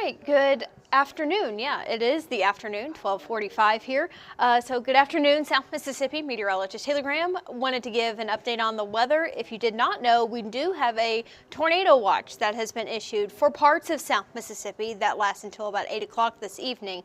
right, good afternoon. Yeah, it is the afternoon, 12:45 here. So good afternoon, South Mississippi. Meteorologist Taylor Graham wanted to give an update on the weather. If you did not know, we do have a tornado watch that has been issued for parts of South Mississippi that lasts until about 8 o'clock this evening.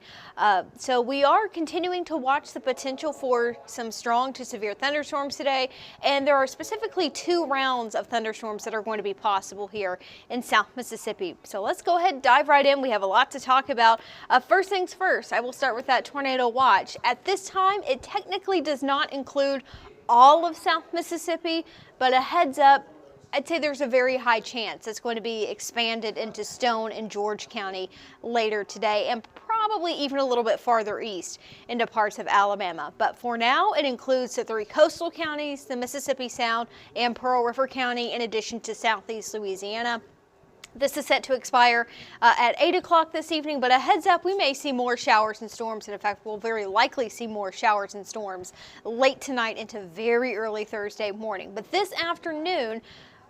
So we are continuing to watch the potential for some strong to severe thunderstorms today, and there are specifically 2 rounds of thunderstorms that are going to be possible here in South Mississippi. So let's go ahead and dive right in. We have a lot to talk about. First things first, I will start with that tornado watch. At this time, it technically does not include all of South Mississippi, but a heads up, I'd say there's a very high chance it's going to be expanded into Stone and George County later today, and probably even a little bit farther east into parts of Alabama. But for now, it includes the 3 coastal counties, the Mississippi Sound and Pearl River County, in addition to southeast Louisiana. This is set to expire at 8 o'clock this evening, but a heads up, we may see more showers and storms. And in fact, we'll very likely see more showers and storms late tonight into very early Thursday morning. But this afternoon,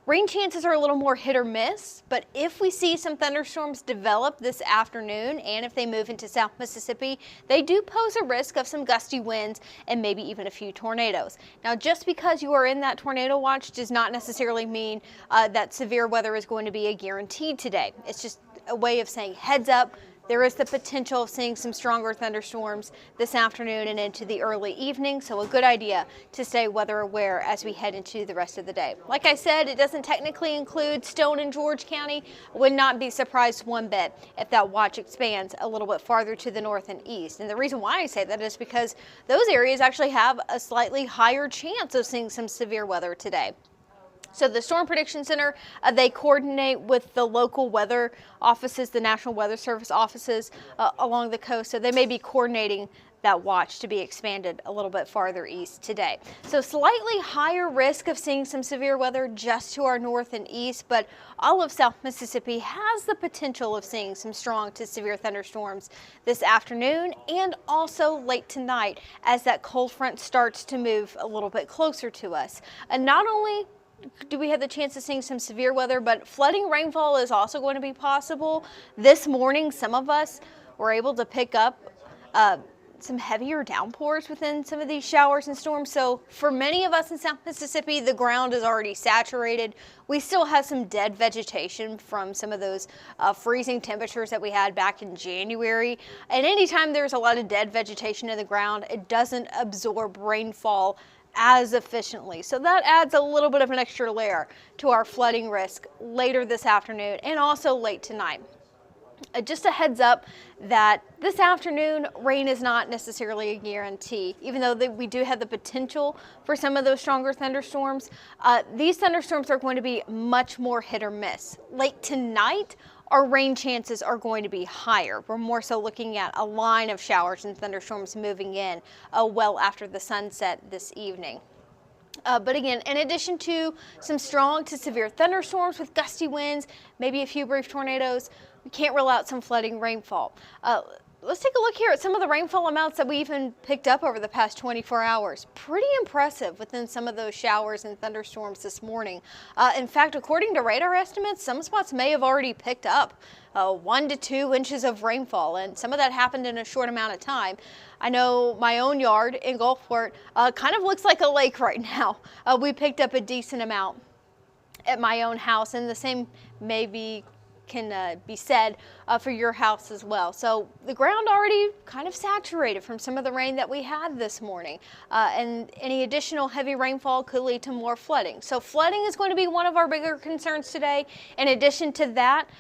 rain chances are a little more hit or miss, but if we see some thunderstorms develop this afternoon and if they move into South Mississippi, they do pose a risk of some gusty winds and maybe even a few tornadoes. Now, just because you are in that tornado watch does not necessarily mean that severe weather is going to be a guarantee today. It's just a way of saying heads up. There is the potential of seeing some stronger thunderstorms this afternoon and into the early evening, so a good idea to stay weather aware as we head into the rest of the day. Like I said, it doesn't technically include Stone and George County. Would not be surprised one bit if that watch expands a little bit farther to the north and east. And the reason why I say that is because those areas actually have a slightly higher chance of seeing some severe weather today. So the Storm Prediction Center, they coordinate with the local weather offices, the National Weather Service offices along the coast. So they may be coordinating that watch to be expanded a little bit farther east today. So slightly higher risk of seeing some severe weather just to our north and east, but all of South Mississippi has the potential of seeing some strong to severe thunderstorms this afternoon and also late tonight as that cold front starts to move a little bit closer to us. And not only do we have the chance of seeing some severe weather, but flooding rainfall is also going to be possible. This morning, some of us were able to pick up some heavier downpours within some of these showers and storms. So for many of us in South Mississippi, the ground is already saturated. We still have some dead vegetation from some of those freezing temperatures that we had back in January. And anytime there's a lot of dead vegetation in the ground, it doesn't absorb rainfall as efficiently. So that adds a little bit of an extra layer to our flooding risk later this afternoon and also late tonight. Just a heads up that this afternoon, rain is not necessarily a guarantee. Even though we do have the potential for some of those stronger thunderstorms, these thunderstorms are going to be much more hit or miss. Late tonight, our rain chances are going to be higher. We're more so looking at a line of showers and thunderstorms moving in well after the sunset this evening. But again, in addition to some strong to severe thunderstorms with gusty winds, maybe a few brief tornadoes, we can't rule out some flooding rainfall. Let's take a look here at some of the rainfall amounts that we even picked up over the past 24 hours. Pretty impressive within some of those showers and thunderstorms this morning. In fact, according to radar estimates, some spots may have already picked up 1 to 2 inches of rainfall, and some of that happened in a short amount of time. I know my own yard in Gulfport kind of looks like a lake right now. We picked up a decent amount at my own house, and the same maybe can be said for your house as well. So the ground already kind of saturated from some of the rain that we had this morning, and any additional heavy rainfall could lead to more flooding. So flooding is going to be one of our bigger concerns today. In addition to that,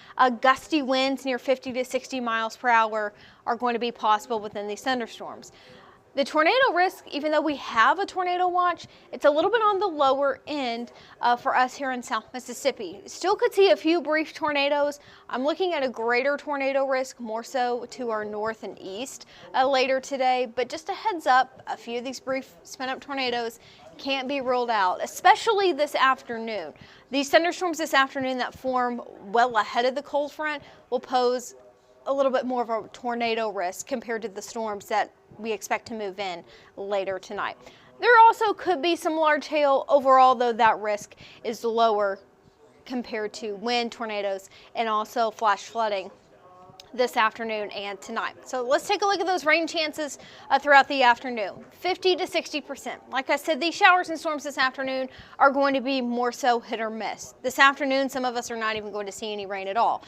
gusty winds near 50 to 60 miles per hour are going to be possible within these thunderstorms. The tornado risk, even though we have a tornado watch, it's a little bit on the lower end for us here in South Mississippi. Still could see a few brief tornadoes. I'm looking at a greater tornado risk, more so to our north and east later today. But just a heads up, a few of these brief spin-up tornadoes can't be ruled out, especially this afternoon. These thunderstorms this afternoon that form well ahead of the cold front will pose a little bit more of a tornado risk compared to the storms that we expect to move in later tonight. There also could be some large hail overall, though that risk is lower compared to wind, tornadoes, and also flash flooding this afternoon and tonight. So let's take a look at those rain chances throughout the afternoon. 50 to 60%. Like I said, these showers and storms this afternoon are going to be more so hit or miss. This afternoon, some of us are not even going to see any rain at all.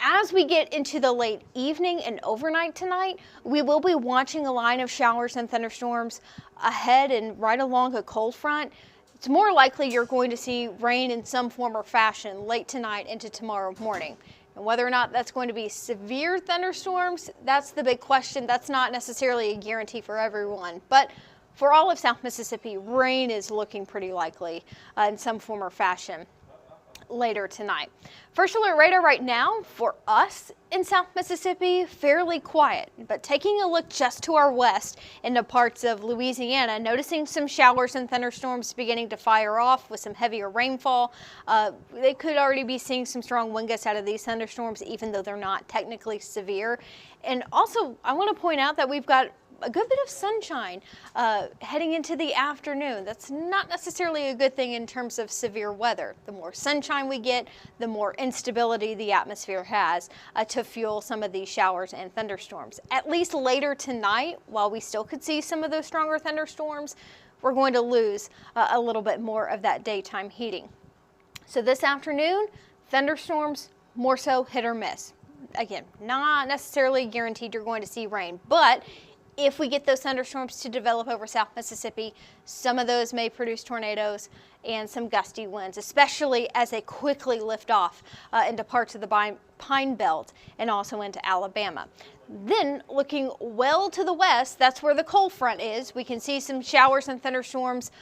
As we get into the late evening and overnight tonight, we will be watching a line of showers and thunderstorms ahead and right along a cold front. It's more likely you're going to see rain in some form or fashion late tonight into tomorrow morning. And whether or not that's going to be severe thunderstorms, that's the big question. That's not necessarily a guarantee for everyone. But for all of South Mississippi, rain is looking pretty likely in some form or fashion later tonight. First alert radar right now for us in South Mississippi, fairly quiet, but taking a look just to our west into parts of Louisiana, noticing some showers and thunderstorms beginning to fire off with some heavier rainfall. They could already be seeing some strong wind gusts out of these thunderstorms, even though they're not technically severe. And also, I want to point out that we've got a good bit of sunshine heading into the afternoon. That's not necessarily a good thing in terms of severe weather. The more sunshine we get, the more instability the atmosphere has to fuel some of these showers and thunderstorms. At least later tonight, while we still could see some of those stronger thunderstorms, we're going to lose a little bit more of that daytime heating. So this afternoon, thunderstorms more so hit or miss. Again, not necessarily guaranteed you're going to see rain, but if we get those thunderstorms to develop over South Mississippi, some of those may produce tornadoes and some gusty winds, especially as they quickly lift off into parts of the Pine Belt and also into Alabama. Then looking well to the west, that's where the cold front is. We can see some showers and thunderstorms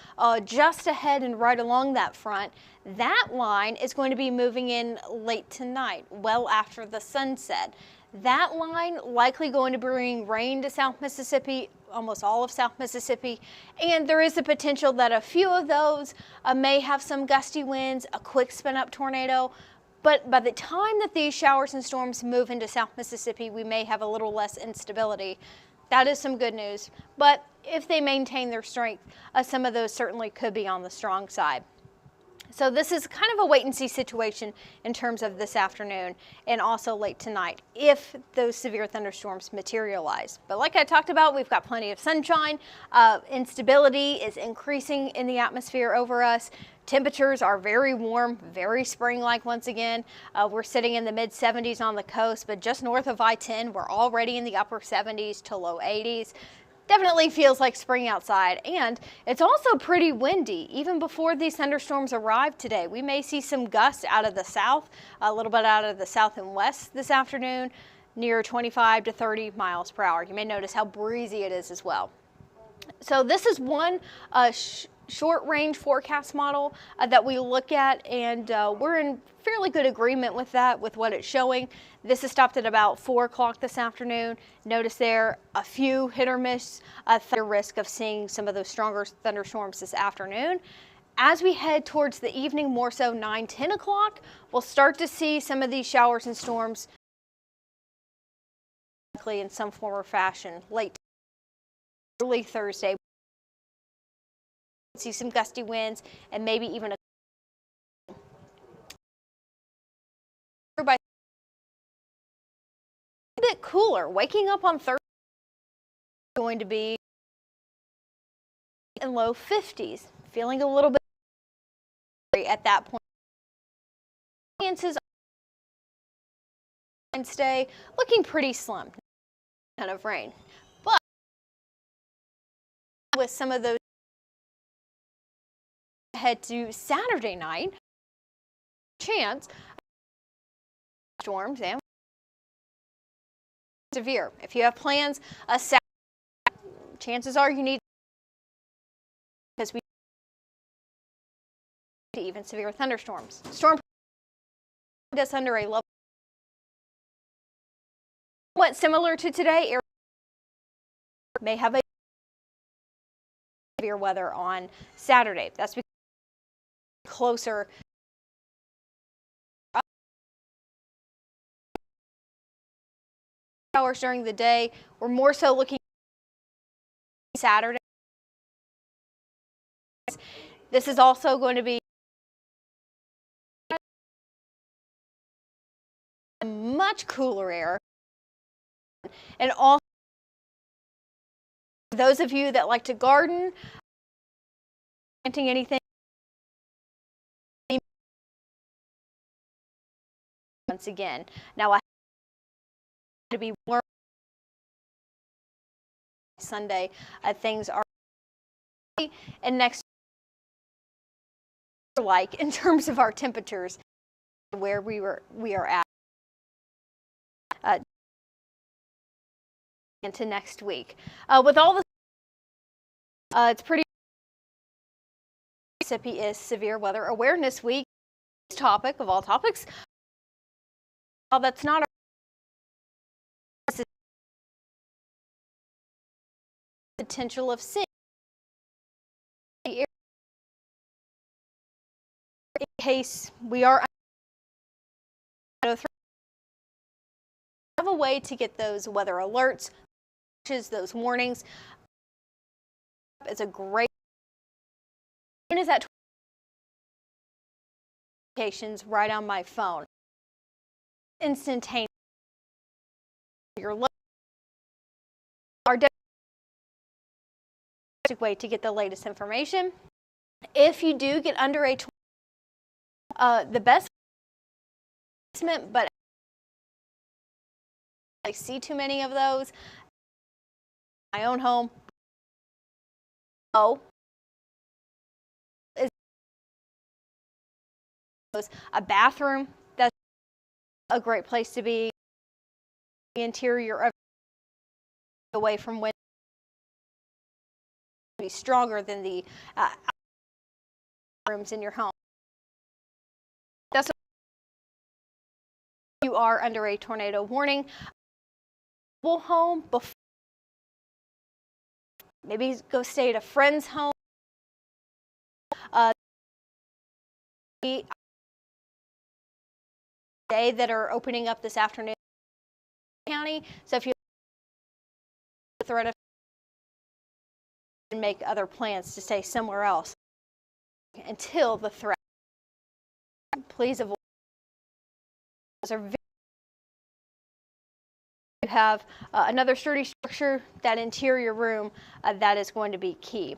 just ahead and right along that front. That line is going to be moving in late tonight, well after the sunset. That line likely going to bring rain to South Mississippi, almost all of South Mississippi, and there is a potential that a few of those may have some gusty winds, a quick spin up tornado. But by the time that these showers and storms move into South Mississippi, we may have a little less instability. That is some good news. But if they maintain their strength, some of those certainly could be on the strong side. So this is kind of a wait and see situation in terms of this afternoon and also late tonight if those severe thunderstorms materialize. But like I talked about, we've got plenty of sunshine. Instability is increasing in the atmosphere over us. Temperatures are very warm, very spring-like once again. We're sitting in the mid-70s on the coast, but just north of I-10, we're already in the upper 70s to low 80s. Definitely feels like spring outside, and it's also pretty windy. Even before these thunderstorms arrive today, we may see some gusts out of the south, a little bit out of the south and west this afternoon, near 25 to 30 miles per hour. You may notice how breezy it is as well. So this is one short-range forecast model that we look at, and we're in fairly good agreement with that, with what it's showing. This is stopped at about 4 o'clock this afternoon. Notice there a few hit or miss, risk of seeing some of those stronger thunderstorms this afternoon. As we head towards the evening, more so 9, 10 o'clock, we'll start to see some of these showers and storms in some form or fashion late early Thursday. See some gusty winds and maybe even a bit cooler. Waking up on Thursday is going to be in low 50s, feeling a little bit at that point. Chances Wednesday looking pretty slim, kind of rain, but with some of those head to Saturday night, chance storms and severe. If you have plans, chances are you need, because we to even severe thunderstorms. Storm us under a level somewhat similar to today. Air may have a severe weather on Saturday. That's because closer hours during the day. We're more so looking at Saturday. This is also going to be much cooler air And also, those of you that like to garden, planting anything once again. Now I have to be warm Sunday. Things are and next like in terms of our temperatures where we are at into next week. With all the it's pretty Mississippi is Severe Weather Awareness Week. Topic of all topics. That's not our potential of sin. In case we are have a way to get those weather alerts, those warnings. It's a great. When is that notifications right on my phone? Instantaneous. Your our way to get the latest information. If you do get under a the best but I see too many of those. My own home. Oh, is a bathroom. That's a great place to be. The interior of away from windows be stronger than the rooms in your home. That's you are under a tornado warning. Home before maybe go stay at a friend's home. Day that are opening up this afternoon county. So if you threat of make other plans to stay somewhere else until the threat. Please avoid. You have another sturdy structure, that interior room, that is going to be key.